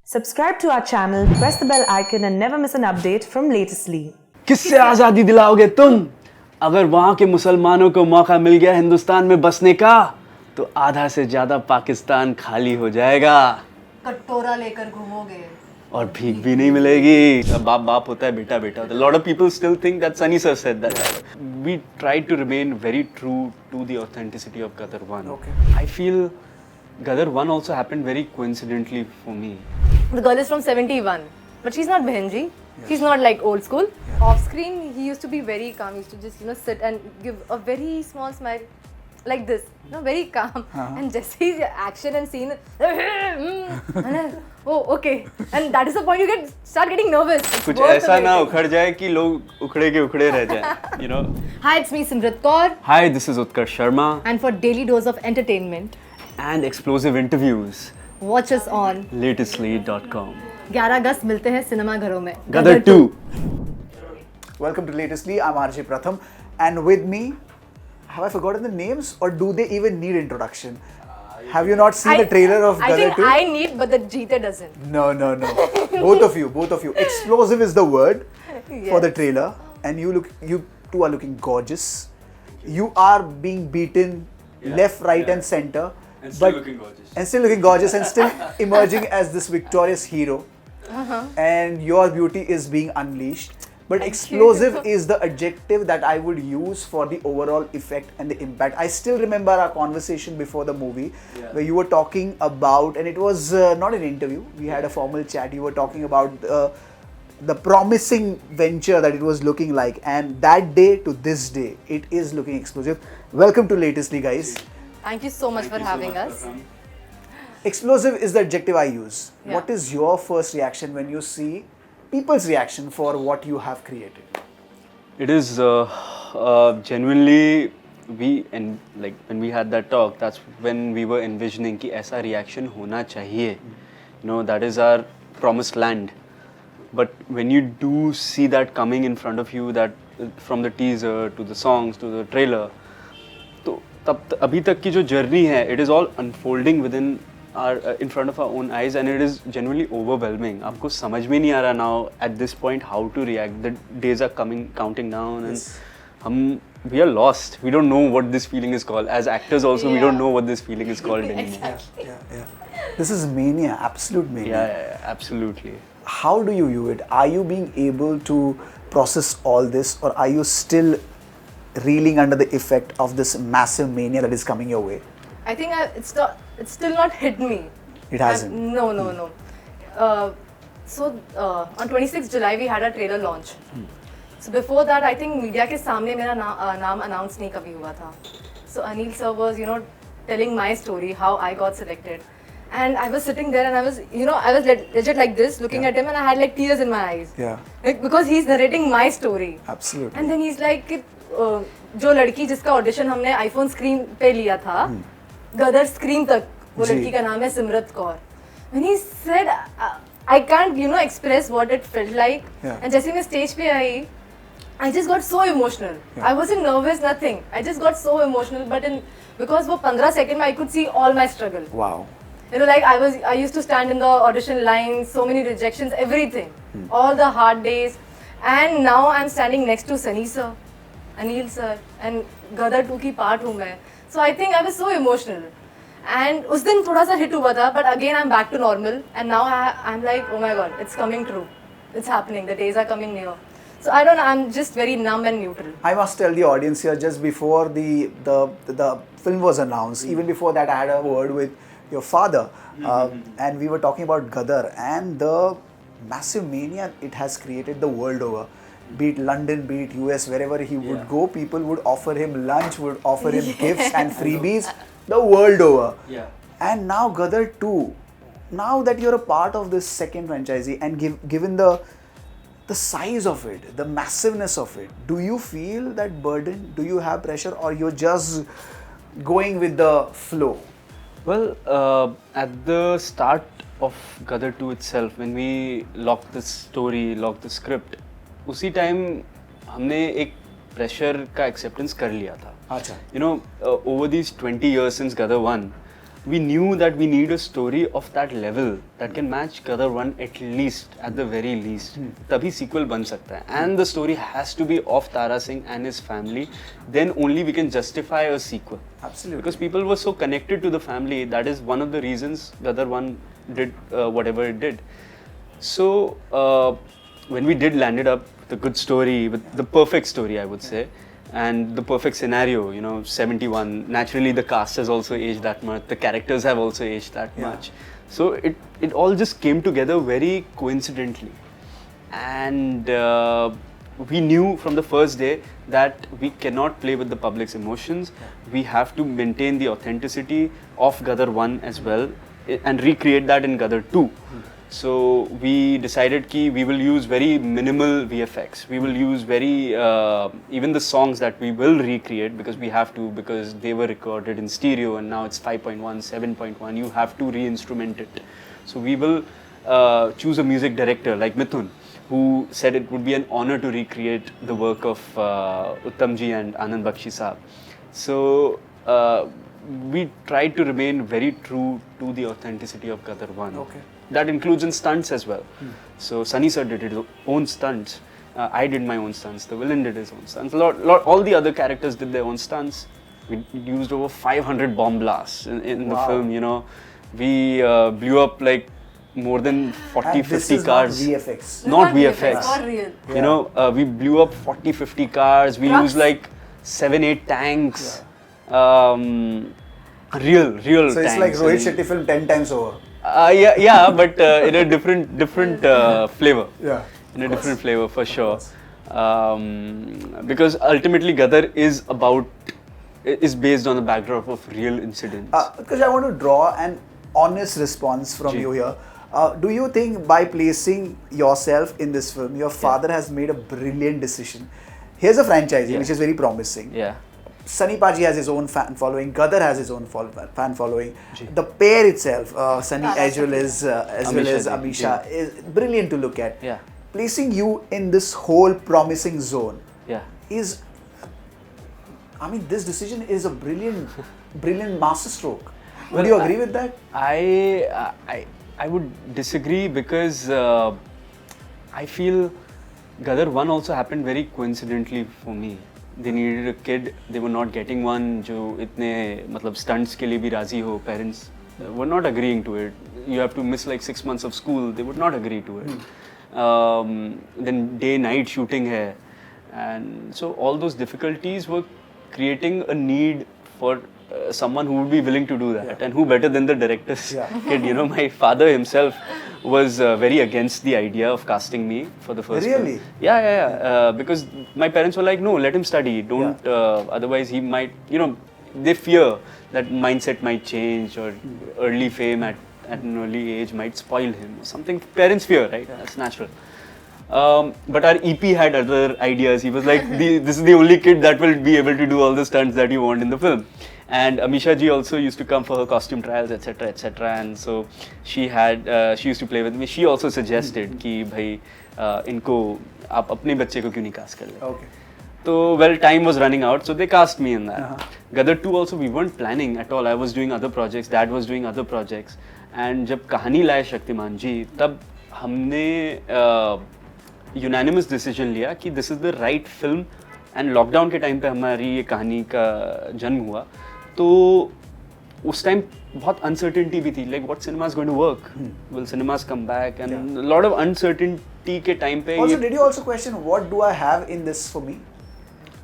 Subscribe to our channel, press the bell icon and never miss an update from Latestly. किससे आजादी दिलाओगे तुम? अगर वहाँ के मुसलमानों को मौका मिल गया हिंदुस्तान में बसने का, तो आधा से ज्यादा पाकिस्तान खाली हो जाएगा। कटोरा लेकर घूमोगे और भीख भी नहीं मिलेगी। बाप बाप होता है, बेटा बेटा होता है। Lot of people still think that Sunny sir said that. We tried to remain very true to the authenticity of Gadar 1. Okay. I feel Gadar 1 also happened very coincidentally for me. The girl is from 71, but she's not Behenji. She's not like old school. Off screen, he used to be very calm. He used to just sit and give a very small smile, like this. Very calm. And just his action and scene. Oh, okay. And that is the point you start getting nervous. कुछ ऐसा ना उखड़ जाए कि लोग उखड़े के उखड़े रह जाएं, you know. Hi, it's me Simrat Kaur. Hi, this is Utkarsh Sharma. And for daily dose of entertainment, And explosive interviews. watch us on Latestly.com. 11 अगस्त मिलते हैं सिनेमा घरों में. Gadar 2. Welcome to Latestly. I'm RJ Pratham, and with me, have I forgotten the names, or do they even need introduction? Have you not seen the trailer of I Gadar think 2? I need, but the Jeeta doesn't. No. Both of you. Explosive is the word for the trailer, and you two are looking gorgeous. You are being beaten left, right, and center. And still looking gorgeous. And still looking gorgeous and still emerging as this victorious hero. And your beauty is being unleashed. But Thank explosive you. is the adjective that I would use for the overall effect and the impact. I still remember our conversation before the movie where you were talking about, and it was not an interview, we had a formal chat. You were talking about the promising venture that it was looking like, and that day to this day, it is looking explosive. Welcome to Latestly, guys. Thank you so much for having us. Explosive is the adjective I use. Yeah. What is your first reaction when you see people's reaction for what you have created? It is genuinely when we had that talk, that's when we were envisioning कि ऐसा reaction होना चाहिए. You know, that is our promised land. But when you do see that coming in front of you, that from the teaser to the songs to the trailer, तो तब अभी तक की जो journey है, it is all unfolding within our in front of our own eyes, and it is genuinely overwhelming. आपको समझ में नहीं आ रहा now at this point how to react. The days are counting down, and we are lost. We don't know what this feeling is called. As actors also, we don't know what this feeling is called anymore. Exactly. This is mania, absolute mania. Yeah, absolutely. How do you view it? Are you being able to process all this, or are you still reeling under the effect of this massive mania that is coming your way? I think it's still not hit me. It hasn't? No. On 26th July we had a trailer launch. So before that I think media के सामने मेरा नाम announce नहीं कभी हुआ था. So Anil sir was telling my story, how I got selected. And I was sitting there and I was legit like this looking at him, and I had like tears in my eyes. Yeah. Like, because he's narrating my story. Absolutely. And then he's like जो लड़की जिसका audition हमने iPhone screen पे लिया था, गदर screen तक, वो लड़की का नाम है Simrat Kaur. When he said, I can't express what it felt like. And जैसे मैं स्टेज पे आई, I just got so emotional. I wasn't nervous, nothing. I just got so emotional. But because वो 15 सेकंड में I could see all my struggle. Wow. Like I used to stand in the audition line, so many rejections, everything, all the hard days, and now I'm standing next to Sunny sir, Anil sir, and Gadar 2 की part हूँ मैं. So I think I was so emotional. And उस दिन थोड़ा सा hit हुआ था, but again I'm back to normal, and now I'm like, oh my god, it's coming true, it's happening, the days are coming near. So I don't know, I'm just very numb and neutral. I must tell the audience here, just before the film was announced, even before that I had a word with your father, and we were talking about Gadar and the massive mania it has created the world over. Be it London, be it US, wherever he would go, people would offer him lunch, would offer him gifts and freebies the world over. Yeah. And now Gadar 2, now that you're a part of this second franchisee, and given the size of it, the massiveness of it, do you feel that burden? Do you have pressure, or you're just going with the flow? Well, at the start of Gadar 2 itself, when we locked the story, locked the script, उसी time हमने एक pressure का acceptance कर लिया था. अच्छा. Over these 20 years since Gadar 1, we knew that we need a story of that level that can match Gadar 1 at least, at the very least. Tabhi sequel ban sakta hai. And the story has to be of Tara Singh and his family. Then only we can justify a sequel. Absolutely. Because people were so connected to the family. That is one of the reasons Gadar 1 did whatever it did. So when we did landed up with a good story, with the perfect story, I would say, and the perfect scenario, you know, 71. Naturally, the cast has also aged that much. The characters have also aged that much. So it all just came together very coincidentally. And we knew from the first day that we cannot play with the public's emotions. We have to maintain the authenticity of Gadar 1 as well and recreate that in Gadar 2. So we decided ki we will use very minimal VFX. We will use very, even the songs that we will recreate because we have to, because they were recorded in stereo and now it's 5.1, 7.1, you have to re-instrument it. So we will choose a music director like Mithun, who said it would be an honor to recreate the work of Uttamji and Anand Bakshi Saab. So we tried to remain very true to the authenticity of Gadar 1. Okay. That includes in stunts as well. So Sunny sir did his own stunts. I did my own stunts. The villain did his own stunts. All the other characters did their own stunts. We used over 500 bomb blasts in the film. You know, we blew up like more than 40, 50 cars. Not VFX. Not VFX. For real. You know, we blew up 40, 50 cars. We used like 7, 8 tanks. Real So it's tanks. like Rohit Shetty film 10 times over. Yeah, but in a different flavor. Yeah. In a different flavor for sure. Because ultimately Gadar is based on the backdrop of real incidents. Because I want to draw an honest response from you here. Do you think by placing yourself in this film, your father has made a brilliant decision? Here's a franchise which is very promising. Yeah. Sunny Paji has his own fan following. Gadar has his own fan following. The pair itself, Sunny as well as Amisha, is brilliant to look at. Yeah. Placing you in this whole promising zone is, I mean, this decision is a brilliant masterstroke. Would you agree with that? I would disagree because I feel Gadar 1 also happened very coincidentally for me. They needed a kid, they were not getting one जो इतने मतलब stunts के लिए भी राजी हो. Parents were not agreeing to it. You have to miss like 6 months of school. They would not agree to it. Then day-night shooting hai, and so all those difficulties were creating a need for someone who would be willing to do that. And who better than the director's kid? You know, my father himself was very against the idea of casting me for the first Really? film. Yeah. Because my parents were like, no, let him study. Don't, otherwise he might, you know, they fear that mindset might change or early fame at an early age might spoil him or something. Parents fear, right? That's natural. But our EP had other ideas. He was like, this is the only kid that will be able to do all the stunts that you want in the film. And Amisha ji also used to come for her costume trials, etc., etc. And so she used to play with me. She also suggested कि भाई इनको आप अपने बच्चे को क्यों नहीं cast कर ले? Okay. So well, time was running out, so they cast me in that. Gadar 2 also we weren't planning at all. I was doing other projects, Dad was doing other projects. And जब कहानी लाए शक्तिमान जी, तब हमने unanimous decision लिया कि this is the right film. And lockdown के time पे हमारी ये कहानी का जन्म हुआ. तो उस टाइम बहुत uncertainty भी थी, like what cinema is going to work, will cinemas come back, and a lot of uncertainty के time पे. Also, did you also question what do I have in this for me?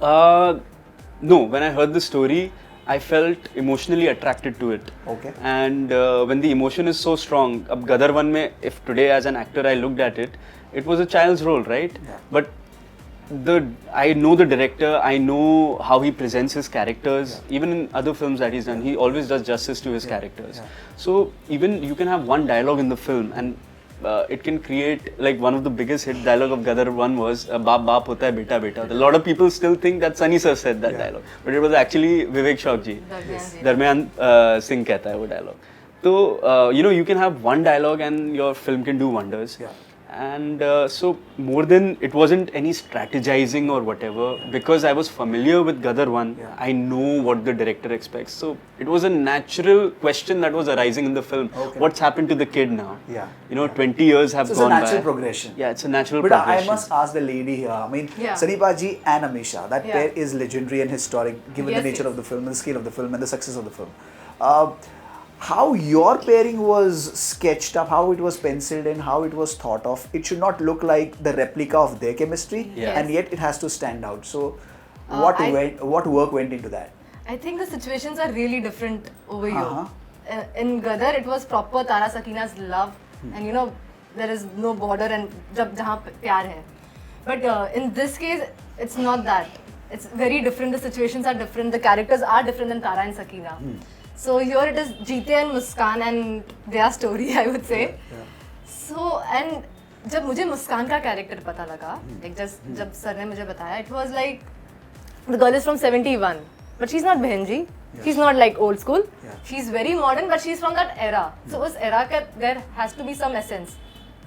No, when I heard the story, I felt emotionally attracted to it. Okay. And when the emotion is so strong, अब Gadar 1 में, if today as an actor I looked at it, it was a child's role, right? Yeah. But I know the director, I know how he presents his characters. Even in other films that he's done, he always does justice to his characters. So even you can have one dialogue in the film and it can create, like one of the biggest hit dialogue of Gadar 1 was Baap Baap hota hai beta beta. A lot of people still think that Sunny sir said that dialogue, but it was actually Vivek Shauk ji. Darmiyan Singh कहता है वो dialogue. So you know, you can have one dialogue and your film can do wonders. And so more than, it wasn't any strategizing or whatever, because I was familiar with Gadar 1, I know what the director expects. So it was a natural question that was arising in the film. Okay. What's happened to the kid now? Yeah. You know, 20 years have So gone it's a natural by. progression. Yeah, it's a natural But progression. I must ask the lady here. I mean, Yeah. Sanipaji and Amisha, that Yeah. pair is legendary and historic given Yes, the nature yes. of the film and the scale of the film and the success of the film. How your pairing was sketched up, how it was penciled in, how it was thought of, it should not look like the replica of their chemistry, Yes. and yet it has to stand out. So, I- what work went into that? I think the situations are really different over here. Uh-huh. In Gadar, it was proper Tara Sakina's love, and you know, there is no border and jahan pyar hai. But in this case, it's not that. It's very different. The situations are different. The characters are different than Tara and Sakina. So here it is Jeete and Muskan and their story, I would say. So and जब मुझे मुस्कान का character पता लगा, like जब sir ने मुझे बताया, it was like the girl is from 71, but she's not बहन she's not like old school, she's very modern, but she's from that era. So उस era का there has to be some essence.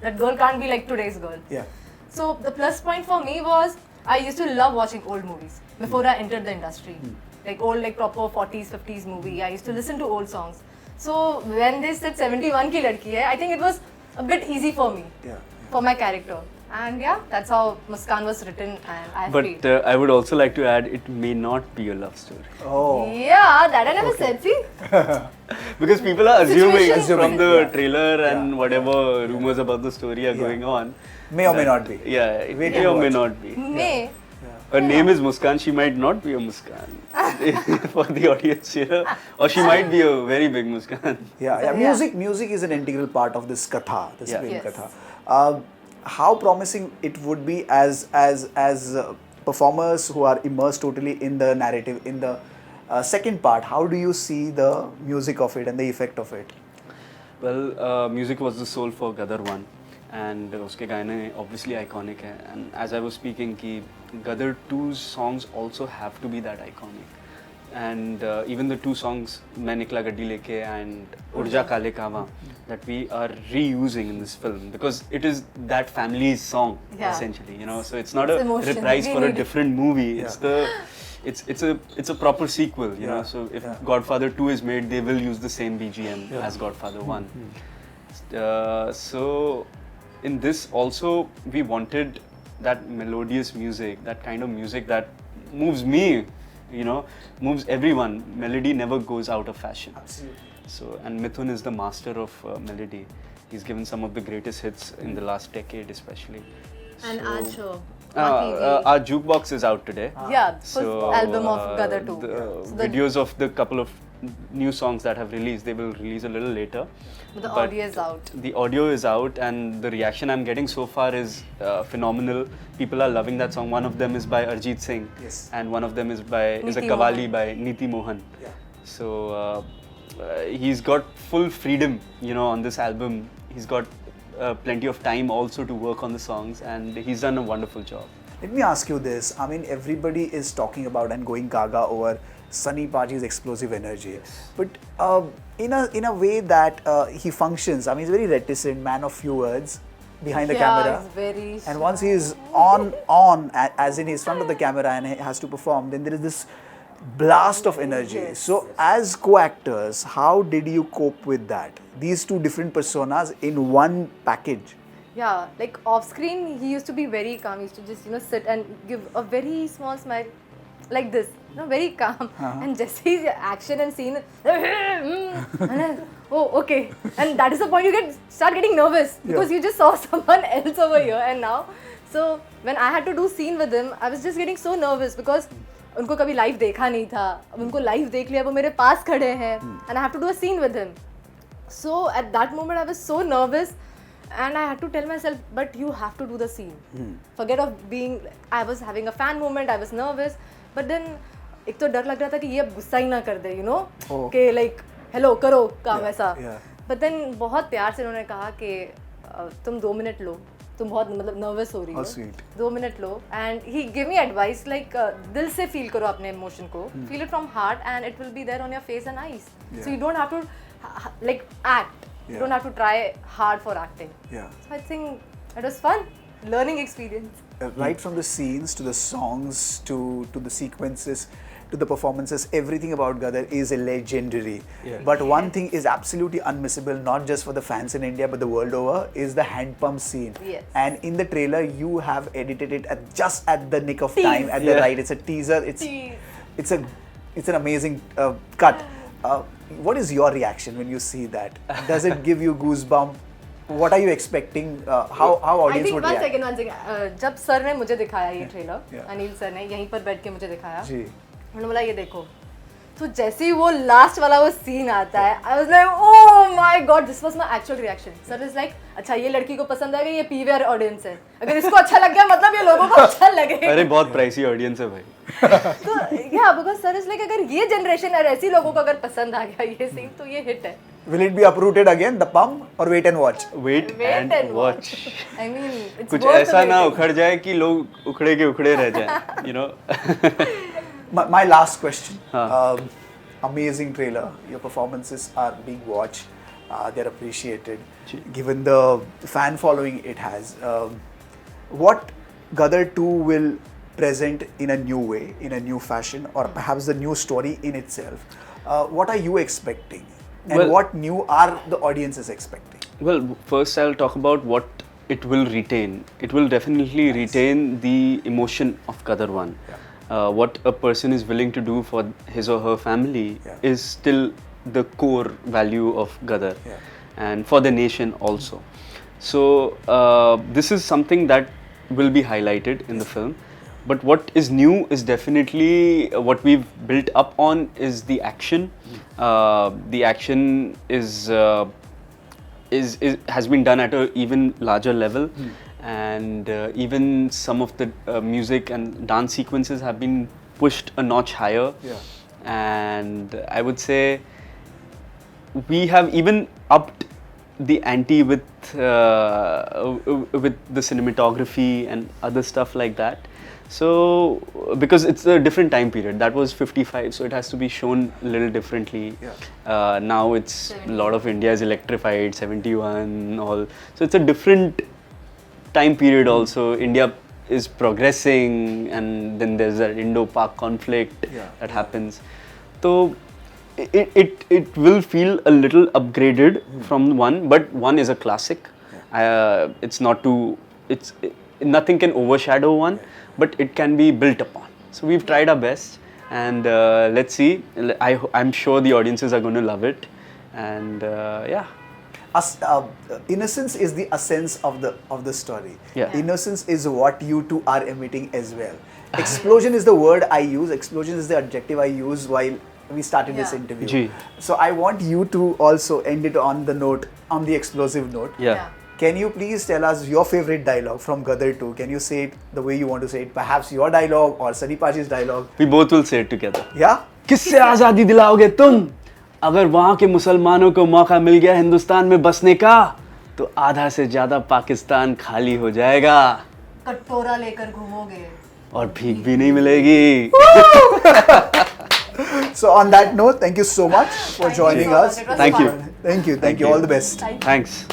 That girl can't be like today's girl. Yeah. So the plus point for me was I used to love watching old movies before I entered the industry. Like old, like proper 40s, 50s movie. I used to listen to old songs. So when they said 71 ki ladki hai, I think it was a bit easy for me, for my character. And yeah, that's how Muskan was written and I feel. But I would also like to add, it may not be a love story. Oh. Yeah, that I never said, see? Because people are assuming Situation. from the Yeah. trailer and Yeah. whatever rumors about the story are going on. May or may not be. Yeah, it Wait may and or may watch. not be. May. Her name is Muskan, she might not be a Muskan for the audience here. Or she might be a very big Muskan. Yeah. Music is an integral part of this katha, this Yeah. prem Yes. katha. How promising it would be as performers who are immersed totally in the narrative, in the second part. How do you see the music of it and the effect of it? Well, music was the soul for Gadar 1 and uske gaane obviously iconic hai. And as I was speaking ki Gadar 2's songs also have to be that iconic. And even the two songs Main Nikla Gaddi Leke and Urja Kale Kawa that we are reusing in this film because it is that family's song essentially, you know. So it's not It's a emotional. reprise We for a need it. different movie. It's a proper sequel, you know. So if Godfather 2 is made, they will use the same BGM as Godfather 1. So in this also we wanted that melodious music, that kind of music that moves me, you know, moves everyone. Melody never goes out of fashion. Absolutely. So, and Mithun is the master of melody. He's given some of the greatest hits in the last decade especially. And So- Aaj show. on TV. Our jukebox is out today. Yeah, full album of Gadar 2. The So the- videos of the couple of new songs that have released, they will release a little later. But the audio is out. The audio is out, and the reaction I'm getting so far is phenomenal. People are loving that song. One of them is by Arjit Singh, Yes. and one of them is a Neeti Qawwali Mohan. by Neeti Mohan. Yeah. So he's got full freedom, you know, on this album. He's got plenty of time also to work on the songs, and he's done a wonderful job. Let me ask you this. I mean, everybody is talking about and going gaga over Sunny Paji's explosive energy. But in a way that he functions, I mean, he's very reticent, man of few words behind the camera. He's very And once he's on, as in he's front of the camera and he has to perform, then there is this blast of energy. Yes. So, as co-actors, how did you cope with that? These two different personas in one package. Yeah, like off screen, he used to be very calm. He used to just, you know, sit and give a very small smile, like this, you know, very calm. And Jesse's action and scene, and then, oh, okay. And that is the point you start getting nervous because you just saw someone else over here. And now, so when I had to do scene with him, I was just getting so nervous because उनको कभी live देखा नहीं था. अब उनको live देख लिया, वो मेरे पास खड़े हैं, and I have to do a scene with him. So at that moment, I was so nervous. And I had to tell myself, but you have to do the scene. Forget of being, I was having a fan moment, I was nervous. But then, एक तो डर लग रहा था कि ये अब गुस्सा ही ना कर दे, you know? कि like, hello, करो काम ऐसा. But then बहुत प्यार से उन्होंने कहा कि तुम 2 मिनट लो. तुम बहुत मतलब nervous हो रही हो. 2 minute low. And he gave me advice like, दिल से feel करो अपने emotion को. Feel it from heart and it will be there on your face and eyes. So you don't have to like act. You don't have to try hard for acting. Yeah. So I think It was fun, learning experience. Right from the scenes to the songs to the sequences to the performances, everything about Gadar is legendary. Yeah. But one thing is absolutely unmissable, not just for the fans in India but the world over, is the hand pump scene. Yes. And in the trailer, you have edited it just at the nick of Tease. time, at the Yeah. right. It's a teaser. Tease. It's an amazing cut. What is your reaction when you see that? Does it give you goosebump? What are you expecting? How I audience think would one react? second. जब sir ने मुझे दिखाया ये trailer, Yeah. Anil sir ने यहीं पर बैठ के मुझे दिखाया, जी. उन्होंने बोला ये देखो, तो जैसे ही वो लास्ट वाला वो सीन आता है, I was like, oh my god, this was my actual reaction. Sir is like, अच्छा ये लड़की को पसंद आएगा, ये पीवीआर ऑडियंस है, अगर इसको अच्छा लग गया मतलब ये लोगों को अच्छा लगेगा. अरे बहुत प्राइसी ऑडियंस है भाई. तो yeah, because sir is like, अगर ये जनरेशन है ऐसी लोगों को अगर पसंद आ गया ये सीन तो ये हिट है. Will it be uprooted again, the pump, or wait and watch? Wait and watch. I mean, it's कुछ worth ऐसा ना waiting. उखड़ जाए कि लोग उखड़े के उखड़े रह जाएं, you know. My last question. Huh. Amazing trailer. Your performances are being watched. They're appreciated. Ji. Given the fan following it has, what Gadar 2 will present in a new way, in a new fashion, or perhaps the new story in itself? What are you expecting? And Well- what new are the audiences expecting? Well, first I'll talk about what it will retain. It will definitely retain the emotion of Gadar 1. What a person is willing to do for his or her family is still the core value of Gadar, and for the nation also. So this is something that will be highlighted in the film. But what is new is definitely what we've built up on is the action. The action is has been done at a even larger level, and even some of the music and dance sequences have been pushed a notch higher. And I would say we have even upped the ante with the cinematography and other stuff like that. So because it's a different time period, that was 55, so it has to be shown a little differently. Now it's a lot of India is electrified, 71 all, so it's a different time period also. India is progressing, and then there's that Indo-Pak conflict that happens. So it will feel a little upgraded from one, but one is a classic. It's not too, nothing can overshadow one, but it can be built upon. So we've tried our best, and let's see. I'm sure the audiences are going to love it, and yeah. Innocence is the essence of the story. Innocence is what you two are emitting as well. Explosion is the word I use. Explosion is the adjective I use while we started this interview. Ji. So I want you to also end it on the explosive note. Can you please tell us your favorite dialogue from Gadar 2? Can you say it the way you want to say it? Perhaps your dialogue or Sunny Paji's dialogue? We both will say it together. Yeah? किससे आज़ादी दिलाओगे तुम? अगर वहाँ के मुसलमानों को मौका मिल गया हिंदुस्तान में बसने का, तो आधा से ज़्यादा पाकिस्तान खाली हो जाएगा. कटोरा लेकर घूमोगे. और भीख भी नहीं मिलेगी. So on that note, thank you so much for joining us. It was Thank you. fun. Thank you. All the best. Thanks.